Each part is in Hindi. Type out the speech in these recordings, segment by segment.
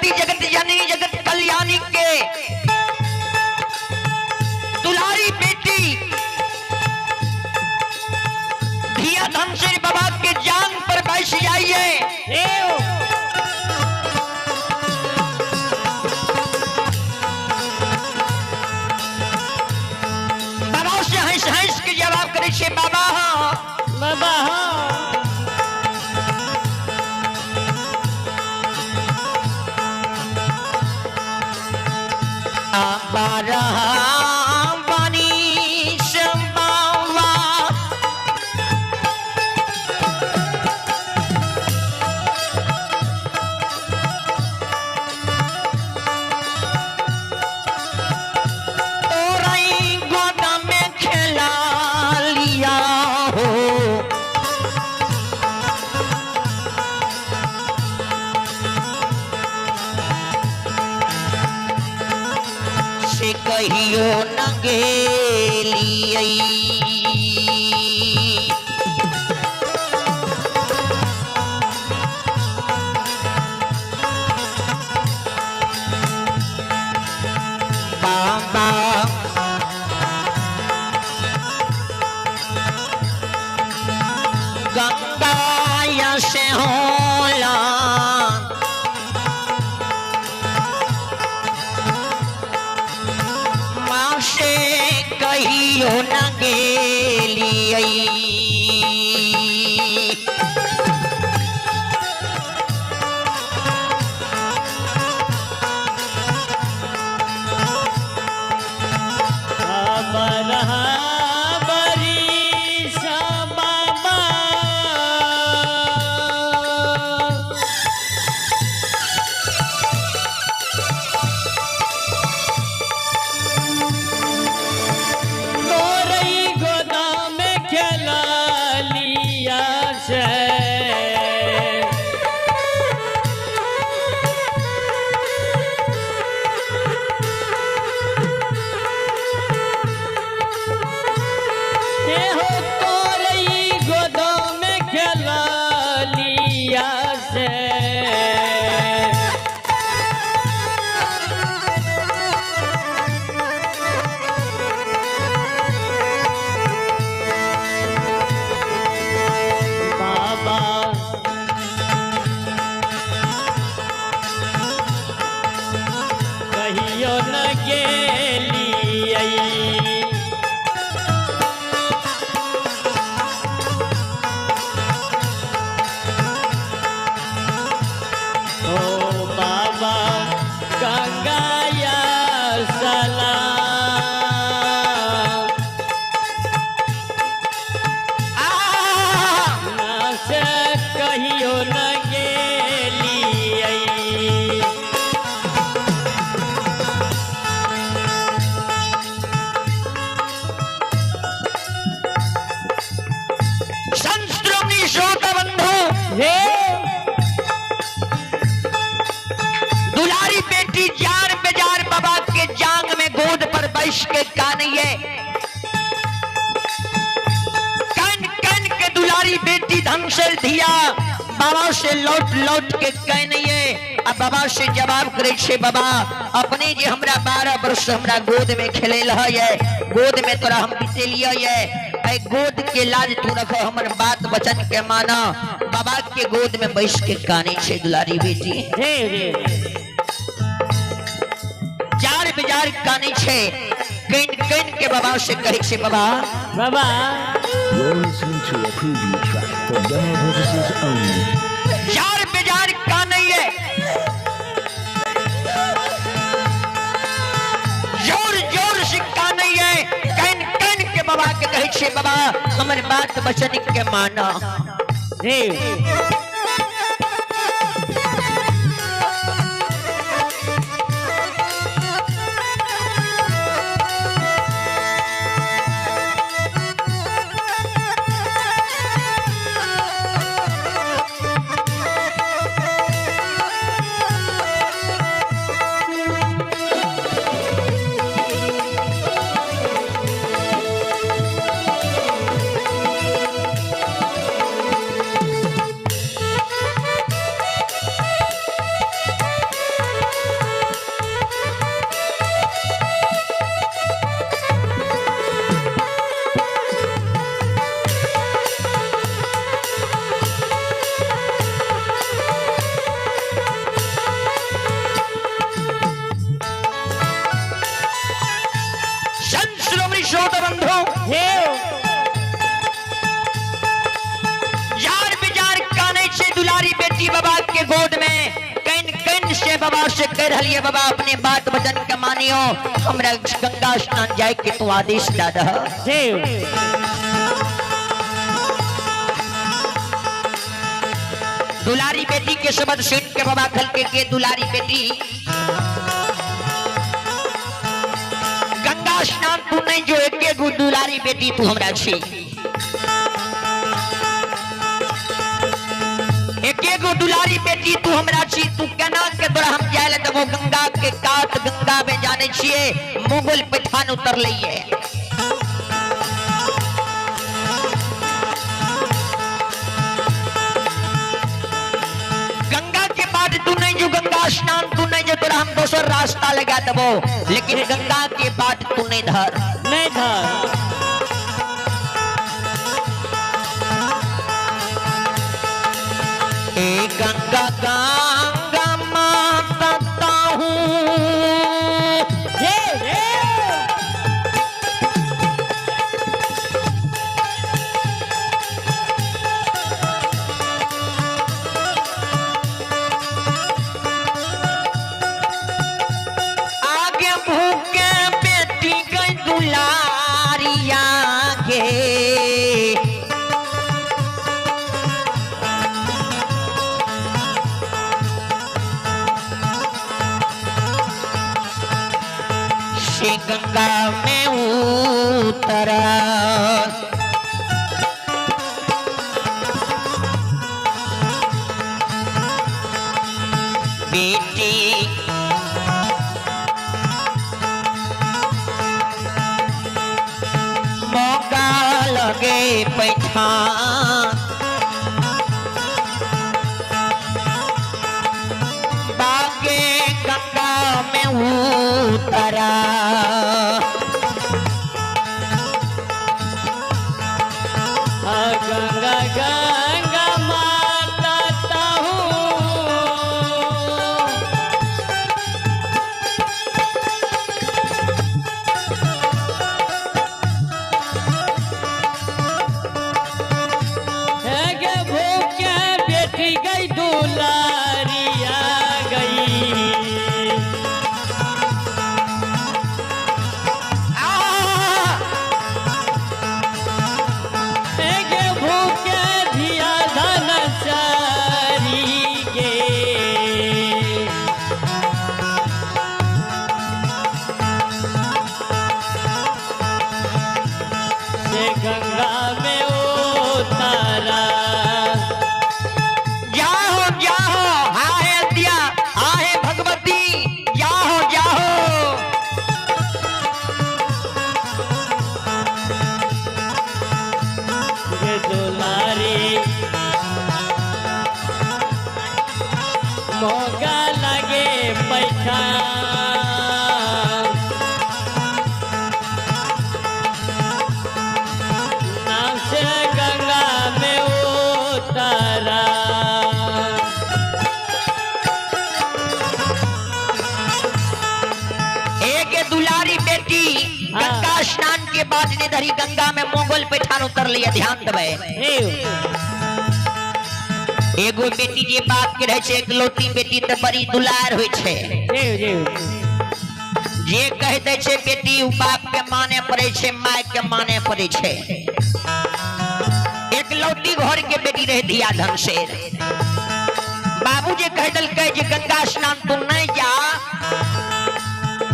पार्वती जगत जननी जगत कल्याणी के दुलारी बेटी धिया धमशेर बाबा के जांग पर बैठ जाइए। बाबा से हंस हंस के जवाब करे छे बाबा हाँ बाबा हाँ बारह बानी संबावा तोरई गोदा में खेला लिया हो से कहियो न गेलियै बाबा गंगा से होला माँ से कहियो न गेलियै बाबा बरी सा बाबा तोरई गोदा में खेला लिया से हो तोरई गोदा में खेला लिया से बाबा कहियो न गेलियै ओ बाबा गंगाया सलाम ना से कहियो न गेलियै संस्कृति श्रोता बंधु हे दुलारी बेटी जार बेजार बाबा के जांग में गोद पर बैठ के कानिए कन कन के दुलारी बेटी धमशेर धिया बाबा से लौट लौट के कहनिए अब बाबा से जवाब करे छे बाबा अपने जे हमरा 12 वर्ष हमरा गोद में खेलेल है गोद में तोरा हम बितेलिया है ऐ गोद के लाज तू रखो हमर बात वचन के माना बाबा के गोद में बैठ के कानी छे दुलारी बेटी रे रे जार बेजार कानी छे कन कन के बाबा से कहे छे बाबा बाबा You're listening to a preview track for demo purposes only. Jar बेजार कानिए जोर जोर से कानिए कन कन के बाबा के कहे छे बाबा हमर बात वचन के माना रे श्रोत बंधु देव यार बिजार काने से दुलारी बेटी बाबा के गोद में कैन कैन से बाबा से कह रही बाबा अपने बात वचन के मानियो हमरा गंगा स्नान जाए के तू आदेश दादा देव दुलारी बेटी के शब्द सुन के बाबा खल के दुलारी बेटी गंगा स्नान तू नहीं जो एक दुलारी बेटी तू हमरा छी एक दुलारी बेटी तू हमरा छी तू केना के तोरा हम जाय ले देबो गंगा के कात गंगा में जाने छिए मुगल पैठान उतर लइए गंगा के बाद तू नहीं जो गंगा स्नान तू नहीं जो तोरा हम दोसर रास्ता लगा देबो लेकिन गंगा के बाद तू नहीं धर नहीं धर ए गंगा गंगा माता हूँ देव आगे भूखे बेटी गई दुलारिया के से गंगा में उतरा बेटी मौका लगे पैठान बागे गंगा में उतरा गंगा गंगा माता ताहू गे भूखे बेटी गई दुलारिया गई गे भूखे धिया धन चारी गे से गंगा में उतारा जाहो जाहो हाय दिया आहे भगवती जाहो जाहो गे दुलारी मौका लगे पैसा नाम से गंगा में उतारा एक दुलारी बेटी गंगा स्नान के बाद ने धरी गंगा में मोगल पैठान उतर लिया ध्यान देवे एगो बेटी जे बाप के रहे छै एकलौती बेटी त बड़ी दुलार होय छै जे कह दे छै बेटी उ बाप के माने पड़े छै माय के माने पड़े छै एकलौती घर के बेटी रहे धिया धन से बाबू जे कह दलकै जे गंगा स्नान तू नहीं जा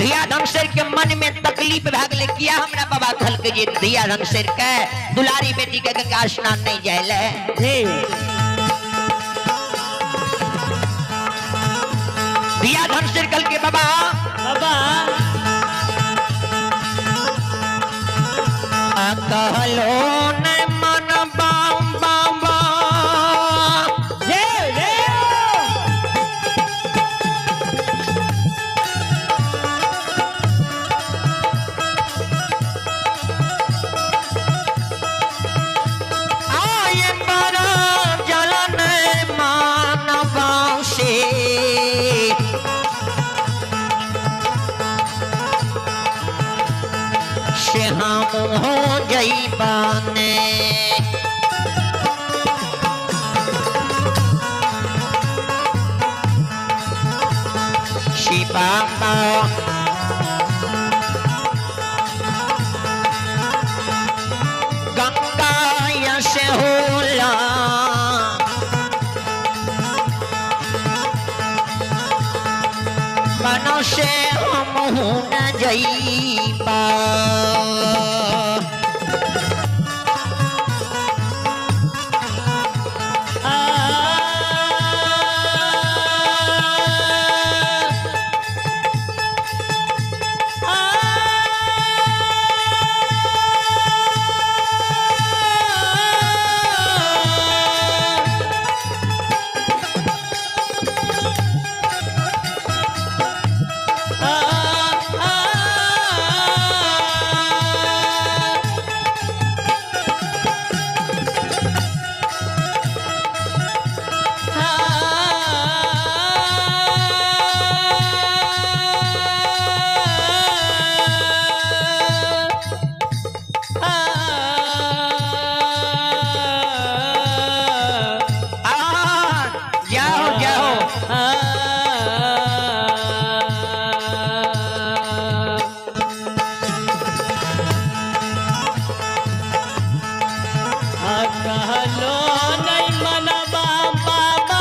धिया धमशेर के मन में तकलीफ भ गेले किया हमरा बाबा कहल के जे धिया धमशेर के दुलारी बेटी के गंगा स्नान नहीं जायले धिया धमशेर कहल के बाबा बाबा कहलो न मन बाबा आए बड़ा जलन मानवा से से हम हो जईबाने शिबामा गंगा से होला मनो से हम हो न जईबा कहलो नहीं मनबा बाबा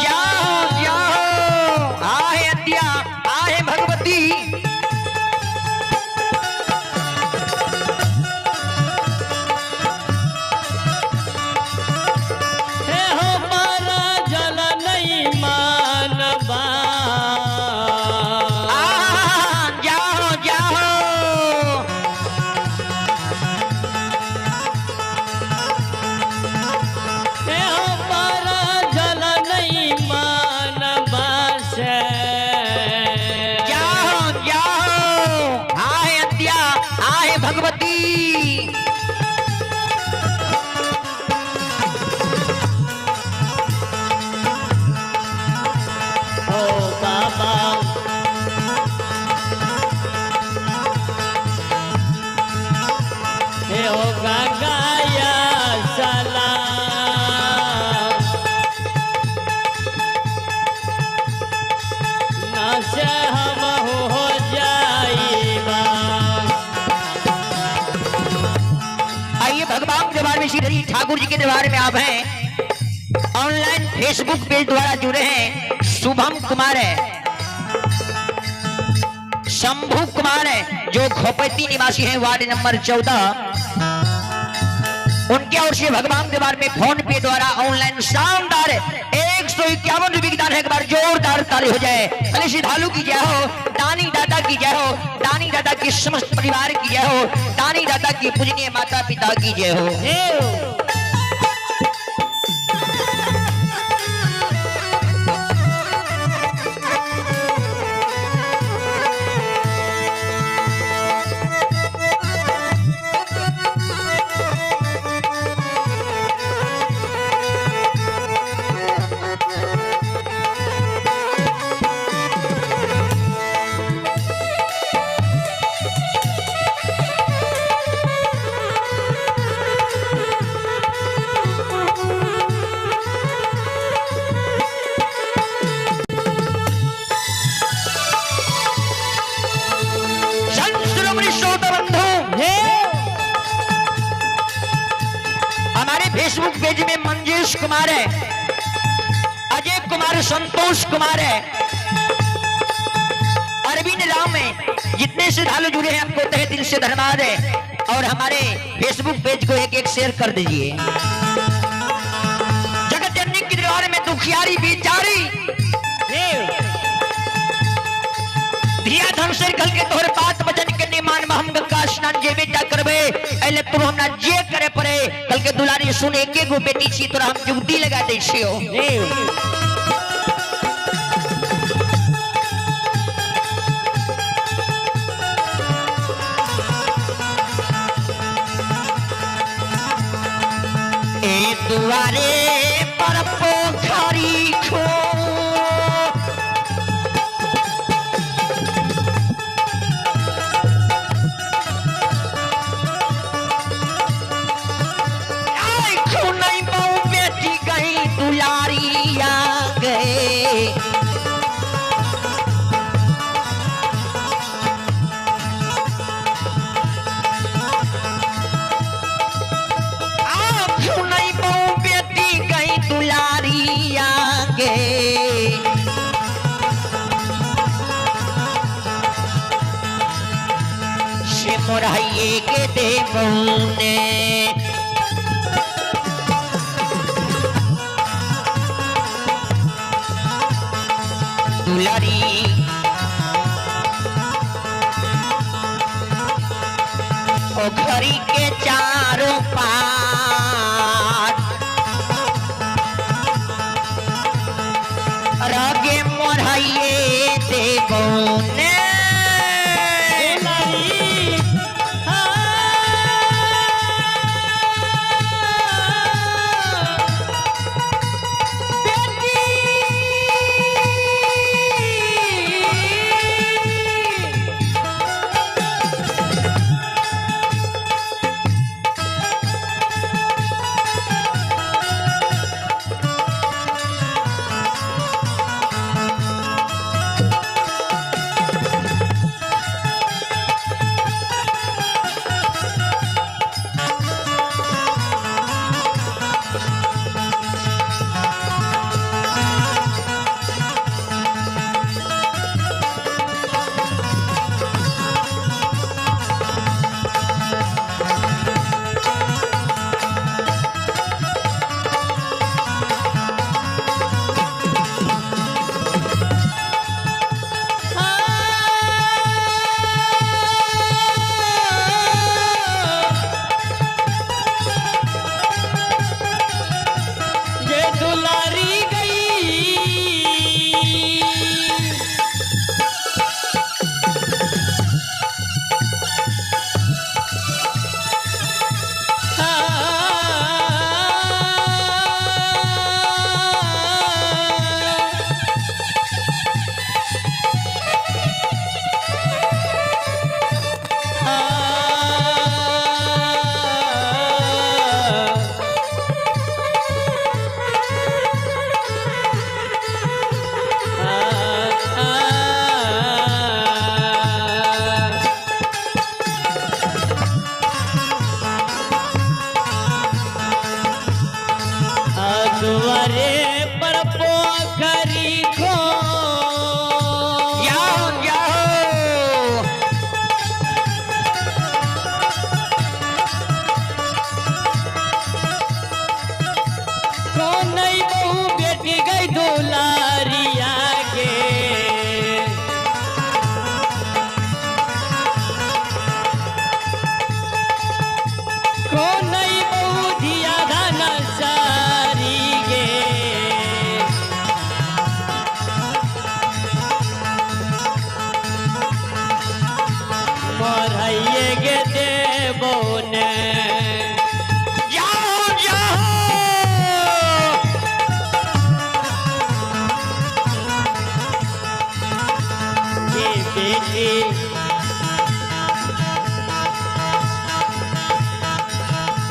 जाओ जाओ आहे अद्या आहे भगवती हे हो मारा जल नहीं मानबा जाओ जाओ हे हो मारा जल नहीं मानबा से जाओ जाओ आहे अद्या आहे भगवती ओ बाबा हे हो गंगाया सलाम न से हम हो जाइबा आइए भगवान के दरबार में श्री हरि ठाकुर जी के दरबार में आप हैं ऑनलाइन फेसबुक पेज द्वारा जुड़े हैं शुभम कुमार है शंभू कुमार है जो खोपती निवासी हैं वार्ड नंबर 14 उनके ओर से भगवान के बारे में फोन पे द्वारा ऑनलाइन शानदार 151 रुपए की दान है एक बार जोरदार ताली हो जाए भले श्रद्धालु की जय हो दानी दादा की जय हो दानी दादा की समस्त परिवार की जय हो दानी दादा की पूजनीय माता पिता की जय हो हमारे फेसबुक पेज में मंजेश कुमार है अजय कुमार संतोष कुमार है अरविंद राम है जितने श्रद्धालु जुड़े हैं आपको तहे दिल से धन्यवाद है और हमारे फेसबुक पेज को एक शेयर कर दीजिए जगत जननी की दरबार में दुखियारी बेचारी धिया धन से कल के तोहर बात वचन के निमान में हम गंगा स्नान जे बेटा करबे एले तू हमरा जे करे पड़े कल के दुलारी सुन एक गो बेटी छी तोरा हम जुगती लगा दै छियो ए दुआरे पर पोखरी खो मोराइए के देवने दुलारी ओ घड़ी के चारों पार रागे मोराइए देवने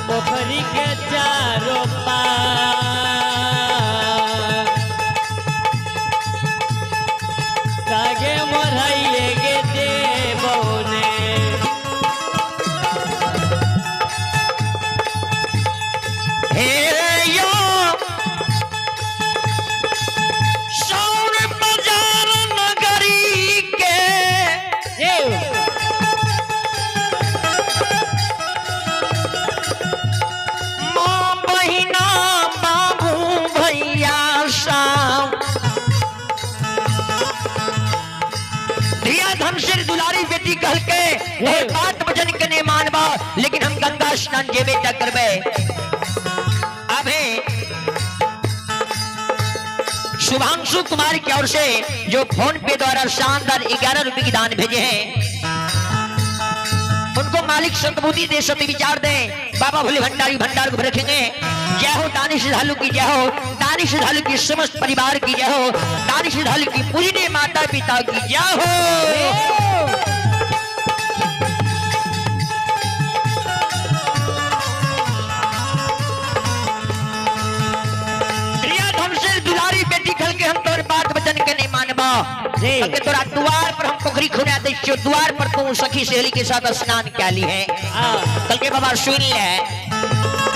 पोखरी के चारों पार कागे मोराइए के देवने हे यो सौर बाजार नगरी के माँ बहिना बाबू भैया शाम धिया धम सिर दुलारी बेटी कह के बात वचन के ने मानवा लेकिन हम गंगा स्नान जेबे तक करबे अभी शुभांशु कुमार की ओर से जो फोन पे द्वारा शानदार 11 रुपए की दान भेजे हैं उनको मालिक संतबुद्धि दे सती विचार दे बाबा भोले भंडारी भंडार को रखेंगे जय हो दानी श्रद्धालु की जय हो दानी श्रद्धालु की समस्त परिवार की जय हो दानी श्रद्धालु की पूरी माता पिता की जय हो दुलारी बेटी खल के हम तोर बात वचन के नहीं मानबा अगर तोरा द्वार पर हम पोखरी खुना दे छियो द्वार पर तू सखी सहेली के साथ स्नान क्या ली है कल के बाबा सुन ले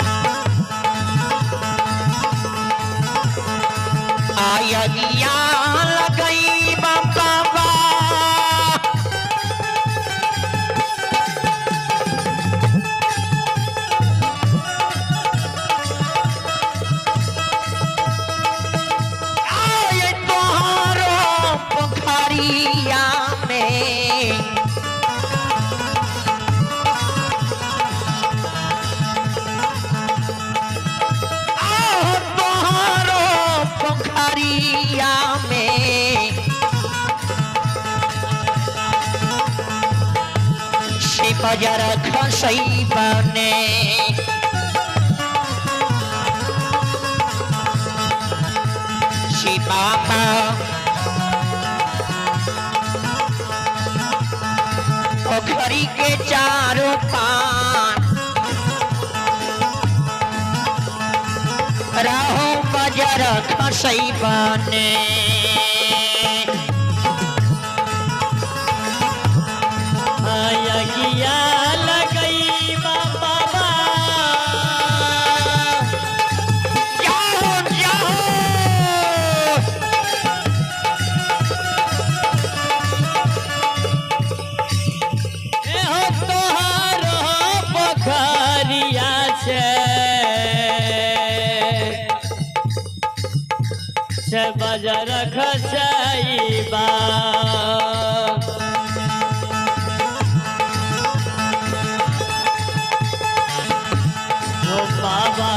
आयगिया लगई बाबा तोहारो पोखरिया में से बजर खसई बने से बाबा पोखरी के चारों पार राहो बजर खसई बने यगिया लगई बाबा जाओ जाओ एहो तोहारो पोखरिया से बजर खसैबा बाबा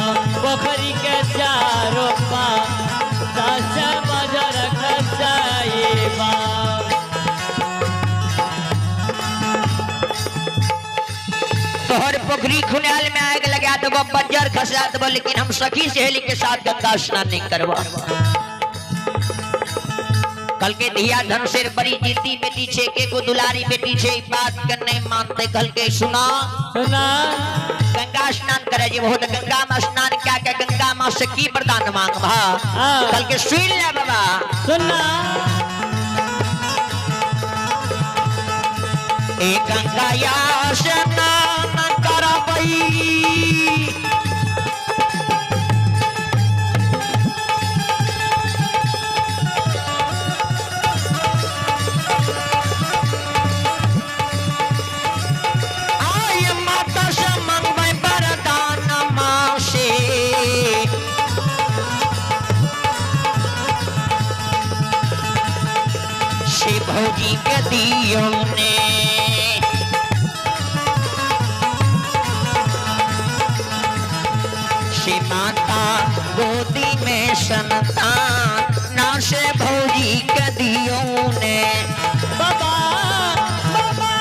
पोखरी के चारों पार से बजर खसैबा तोहर पोखरी खुनाल में आग लगा तो वो बजर खसा तो लेकिन हम सखी सहेली के साथ गंगा स्नान नहीं करवा कल के धिया धन से बड़ी जिद्दी बेटी छे के को दुलारी बेटी छे बात करने मानते कल के सुना सुना गंगा स्नान करे जी बहुत गंगा में स्नान क्या क्या गंगा मां से की वरदान मांग भा कल के सुन ले बाबा सुना ए गंगा या स्नान करबई भौजी के दियो ने से माता गोदी में संतान ना से भौजी के दियो ने बाबा बाबा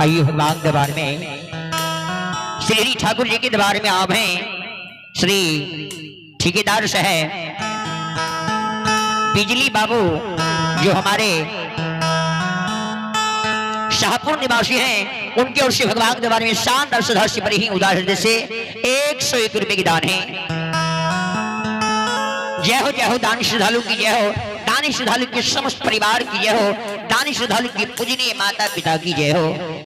आइए भगवान दरबार में श्री ठाकुर जी के दरबार में आप हैं श्री ठेकेदार साहब बिजली बाबू जो हमारे शाहपुर निवासी हैं, उनके ओर से भगवान के बारे में शानदार श्रद्धा से बड़ी ही उदाहरण से 101 रुपए की दान है। जय हो दानी श्रद्धालु की जय हो, दानी श्रद्धालु के समस्त परिवार की जय हो, दानी श्रद्धालु की पूजनीय माता पिता की जय हो।